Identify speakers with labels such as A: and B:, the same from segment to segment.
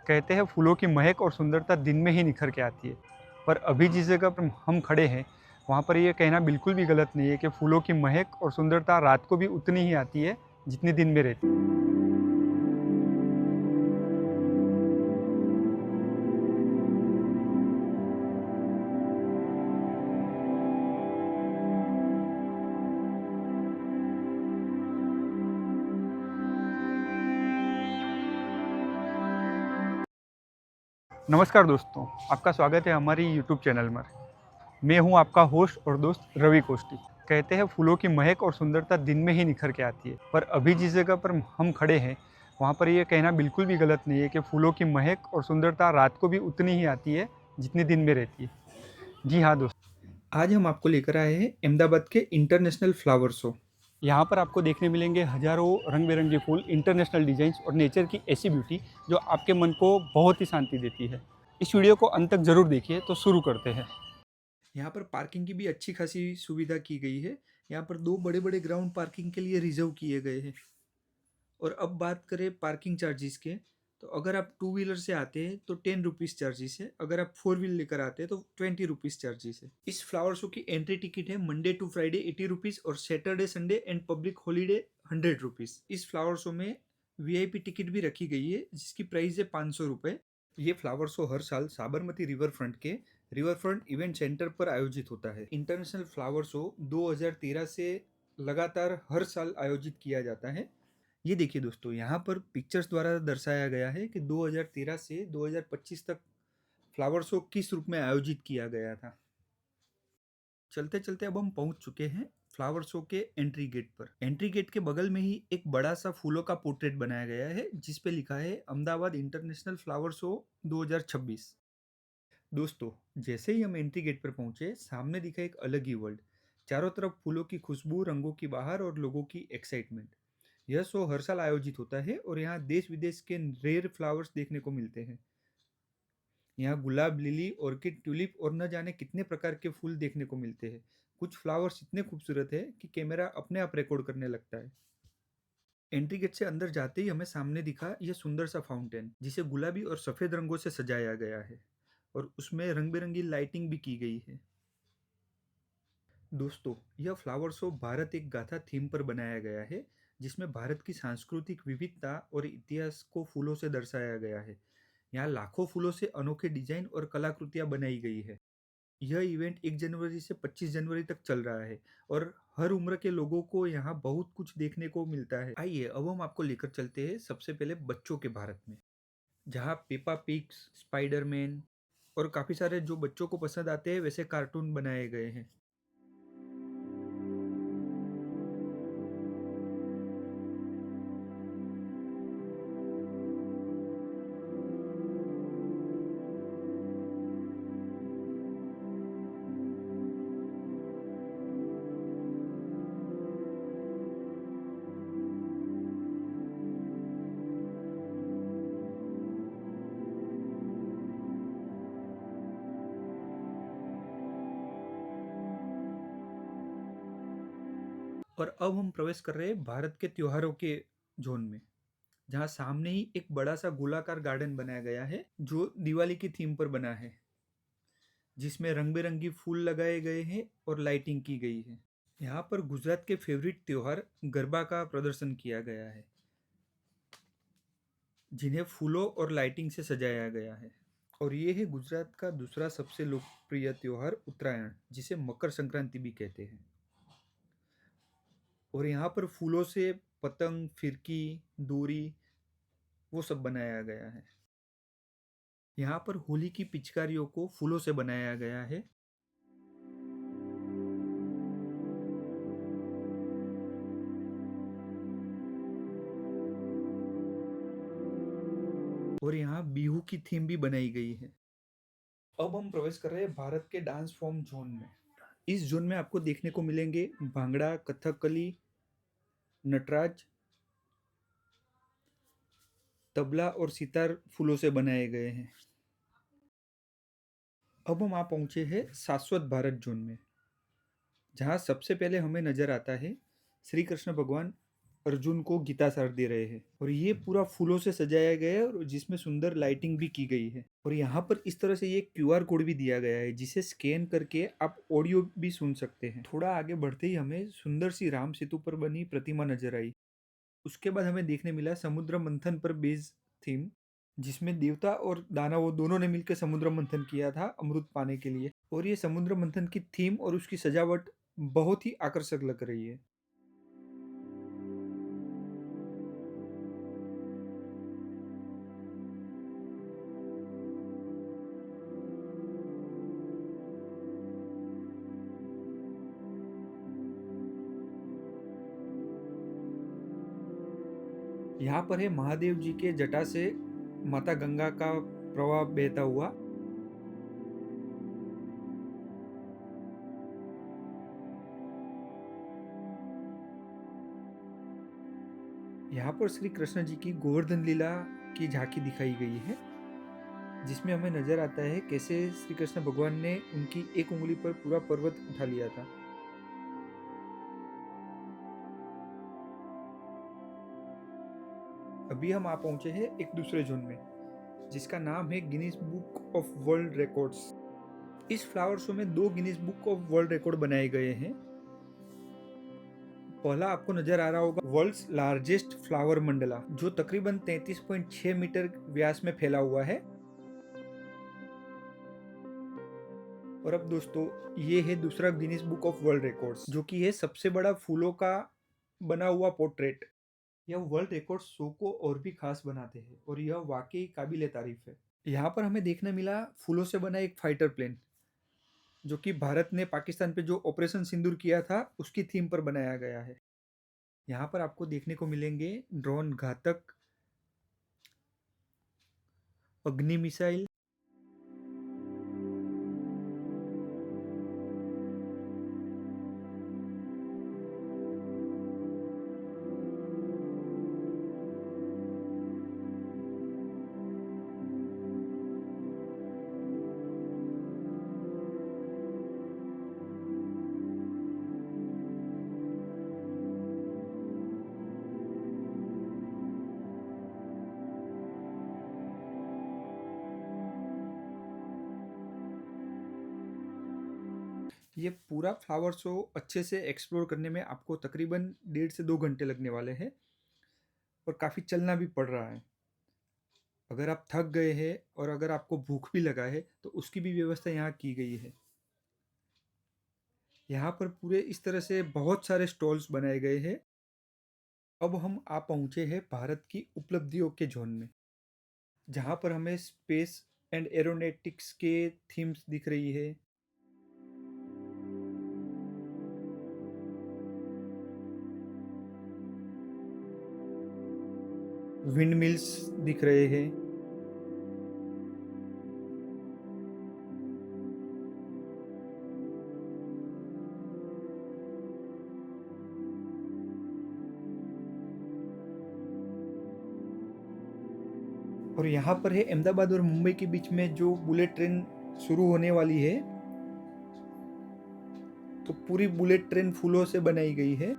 A: कहते हैं फूलों की महक और सुंदरता दिन में ही निखर के आती है। पर अभी जिस जगह पर हम खड़े हैं, वहाँ पर ये कहना बिल्कुल भी गलत नहीं है कि फूलों की महक और सुंदरता रात को भी उतनी ही आती है जितनी दिन में रहती है। नमस्कार दोस्तों, आपका स्वागत है हमारी यूट्यूब चैनल में। मैं हूं आपका होस्ट और दोस्त रवि कोष्टी। कहते हैं फूलों की महक और सुंदरता दिन में ही निखर के आती है, पर अभी जिस जगह पर हम खड़े हैं, वहाँ पर यह कहना बिल्कुल भी गलत नहीं है कि फूलों की महक और सुंदरता रात को भी उतनी ही आती है जितनी दिन में रहती है। जी हाँ दोस्तों, आज हम आपको लेकर आए हैं अहमदाबाद के इंटरनेशनल फ्लावर शो। यहाँ पर आपको देखने मिलेंगे हजारों रंग बिरंगे फूल, इंटरनेशनल डिजाइन्स और नेचर की ऐसी ब्यूटी जो आपके मन को बहुत ही शांति देती है। इस वीडियो को अंत तक जरूर देखिए। तो शुरू करते हैं। यहाँ पर पार्किंग की भी अच्छी खासी सुविधा की गई है। यहाँ पर दो बड़े बड़े ग्राउंड पार्किंग के लिए रिजर्व किए गए हैं। और अब बात करें पार्किंग चार्जेस के, तो अगर आप टू व्हीलर से आते हैं तो 10 रुपीज़ चार्जेस है, अगर आप फोर व्हील लेकर आते हैं तो 20 रुपीज़ चार्जेस है। इस फ्लावर शो की एंट्री टिकट है मंडे टू फ्राइडे 80 रुपीज़ और Saturday Sunday and public holiday 100 rupees. इस फ्लावर शो में वीआईपी टिकट भी रखी गई है जिसकी प्राइस है 500 रुपये। ये फ्लावर शो हर साल साबरमती रिवर फ्रंट के रिवर फ्रंट इवेंट सेंटर पर आयोजित होता है। इंटरनेशनल फ्लावर शो 2013 से लगातार हर साल आयोजित किया जाता है। ये देखिए दोस्तों, यहाँ पर पिक्चर्स द्वारा दर्शाया गया है कि 2013 से 2025 तक फ्लावर शो किस रूप में आयोजित किया गया था। चलते चलते अब हम पहुंच चुके हैं फ्लावर शो के एंट्री गेट पर। एंट्री गेट के बगल में ही एक बड़ा सा फूलों का पोर्ट्रेट बनाया गया है जिस पे लिखा है अहमदाबाद इंटरनेशनल फ्लावर शो 2026। दोस्तों, जैसे ही हम एंट्री गेट पर पहुंचे, सामने दिखा एक अलग ही वर्ल्ड। चारों तरफ फूलों की खुशबू, रंगों की बहार और लोगों की एक्साइटमेंट। यह शो हर साल आयोजित होता है और यहाँ देश विदेश के रेयर फ्लावर्स देखने को मिलते हैं। यहाँ गुलाब, लिली, ऑर्किड, ट्यूलिप और न जाने कितने प्रकार के फूल देखने को मिलते हैं। कुछ फ्लावर्स इतने खूबसूरत है कि कैमरा अपने आप रिकॉर्ड करने लगता है। एंट्री गेट से अंदर जाते ही हमें सामने दिखा यह सुंदर सा फाउंटेन, जिसे गुलाबी और सफेद रंगों से सजाया गया है और उसमें रंग बिरंगी लाइटिंग भी की गई है। दोस्तों, यह फ्लावर शो भारत एक गाथा थीम पर बनाया गया है जिसमें भारत की सांस्कृतिक विविधता और इतिहास को फूलों से दर्शाया गया है। यहाँ लाखों फूलों से अनोखे डिजाइन और कलाकृतियां बनाई गई है। यह इवेंट 1 जनवरी से 25 जनवरी तक चल रहा है और हर उम्र के लोगों को यहाँ बहुत कुछ देखने को मिलता है। आइए अब हम आपको लेकर चलते हैं सबसे पहले बच्चों के भारत में, जहाँ पेपा पिग्स, स्पाइडरमैन और काफ़ी सारे जो बच्चों को पसंद आते हैं वैसे कार्टून बनाए गए हैं। और अब हम प्रवेश कर रहे हैं भारत के त्योहारों के जोन में, जहाँ सामने ही एक बड़ा सा गोलाकार गार्डन बनाया गया है जो दिवाली की थीम पर बना है, जिसमें रंग बिरंगी फूल लगाए गए हैं और लाइटिंग की गई है। यहाँ पर गुजरात के फेवरेट त्योहार गरबा का प्रदर्शन किया गया है, जिन्हें फूलों और लाइटिंग से सजाया गया है। और ये है गुजरात का दूसरा सबसे लोकप्रिय त्योहार उत्तरायण, जिसे मकर संक्रांति भी कहते हैं। और यहाँ पर फूलों से पतंग, फिरकी, डोरी वो सब बनाया गया है। यहाँ पर होली की पिचकारियों को फूलों से बनाया गया है। और यहाँ बिहू की थीम भी बनाई गई है। अब हम प्रवेश कर रहे हैं भारत के डांस फॉर्म जोन में। इस जोन में आपको देखने को मिलेंगे भांगड़ा, कथकली, नटराज, तबला और सितार फूलों से बनाए गए हैं। अब हम आ पहुंचे हैं शाश्वत भारत जोन में, जहाँ सबसे पहले हमें नजर आता है श्री कृष्ण भगवान अर्जुन को गीता सार दे रहे हैं और ये पूरा फूलों से सजाया गया है और जिसमें सुंदर लाइटिंग भी की गई है और यहाँ पर इस तरह से ये क्यूआर कोड भी दिया गया है जिसे स्कैन करके आप ऑडियो भी सुन सकते हैं। थोड़ा आगे बढ़ते ही हमें सुंदर सी राम सेतु पर बनी प्रतिमा नजर आई। उसके बाद हमें देखने मिला समुद्र मंथन पर बेस्ड थीम, जिसमें देवता और दानवों दोनों ने मिलकर समुद्र मंथन किया था अमृत पाने के लिए। और ये समुद्र मंथन की थीम और उसकी सजावट बहुत ही आकर्षक लग रही है। यहाँ पर है महादेव जी के जटा से माता गंगा का प्रवाह बहता हुआ। यहाँ पर श्री कृष्ण जी की गोवर्धन लीला की झांकी दिखाई गई है, जिसमें हमें नजर आता है कैसे श्री कृष्ण भगवान ने उनकी एक उंगली पर पूरा पर्वत उठा लिया था। अभी हम आ पहुंचे हैं एक दूसरे जोन में, जिसका नाम है Guinness book of world records. इस फ्लावर शो में 2 Guinness book of world record बनाए गए हैं। पहला आपको नजर आ रहा होगा वर्ल्ड्स लार्जेस्ट फ्लावर मंडला, जो तकरीबन 33.6 मीटर व्यास में फैला हुआ है। और अब दोस्तों ये है दूसरा Guinness book of world records, जो कि है सबसे बड़ा फूलों का बना हुआ पोर्ट्रेट। यह वर्ल्ड रिकॉर्ड शो को और भी खास बनाते हैं और यह वाकई काबिल तारीफ है। यहाँ पर हमें देखने मिला फूलों से बना एक फाइटर प्लेन, जो कि भारत ने पाकिस्तान पे जो ऑपरेशन सिंदूर किया था उसकी थीम पर बनाया गया है। यहाँ पर आपको देखने को मिलेंगे ड्रोन, घातक अग्नि मिसाइल, ये पूरा फ्लावर शो अच्छे से एक्सप्लोर करने में आपको तकरीबन 1.5 से 2 घंटे लगने वाले हैं और काफ़ी चलना भी पड़ रहा है। अगर आप थक गए हैं और अगर आपको भूख भी लगा है तो उसकी भी व्यवस्था यहाँ की गई है। यहाँ पर पूरे इस तरह से बहुत सारे स्टॉल्स बनाए गए हैं। अब हम आ पहुँचे हैं भारत की उपलब्धियों के जोन में, जहाँ पर हमें स्पेस एंड एरोनॉटिक्स के थीम्स दिख रही है। विंड मिल्स दिख रहे हैं। और यहाँ पर है अहमदाबाद और मुंबई के बीच में जो बुलेट ट्रेन शुरू होने वाली है, तो पूरी बुलेट ट्रेन फूलों से बनाई गई है।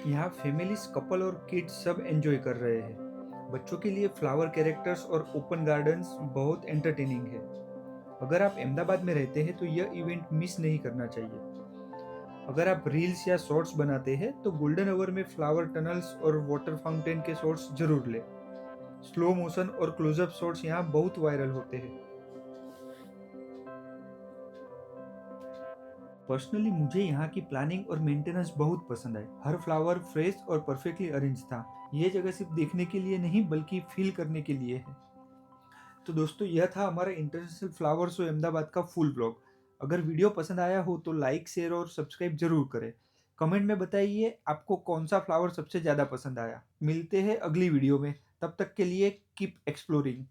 A: यहाँ फैमिलीज, कपल और किड्स सब एंजॉय कर रहे हैं। बच्चों के लिए फ्लावर कैरेक्टर्स और ओपन गार्डन्स बहुत एंटरटेनिंग है। अगर आप अहमदाबाद में रहते हैं तो यह इवेंट मिस नहीं करना चाहिए। अगर आप रील्स या शॉर्ट्स बनाते हैं तो गोल्डन आवर में फ्लावर टनल्स और वाटर फाउंटेन के शॉट्स जरूर लें। स्लो मोशन और क्लोजअप शॉट्स यहाँ बहुत वायरल होते हैं। पर्सनली मुझे यहाँ की प्लानिंग और मेंटेनेंस बहुत पसंद है। हर फ्लावर फ्रेश और परफेक्टली अरेंज था। ये जगह सिर्फ देखने के लिए नहीं बल्कि फील करने के लिए है। तो दोस्तों यह था हमारा इंटरनेशनल फ्लावर शो अहमदाबाद का फुल ब्लॉग। अगर वीडियो पसंद आया हो तो लाइक शेयर और सब्सक्राइब जरूर करें। कमेंट में बताइए आपको कौन सा फ्लावर सबसे ज़्यादा पसंद आया। मिलते हैं अगली वीडियो में, तब तक के लिए कीप एक्सप्लोरिंग।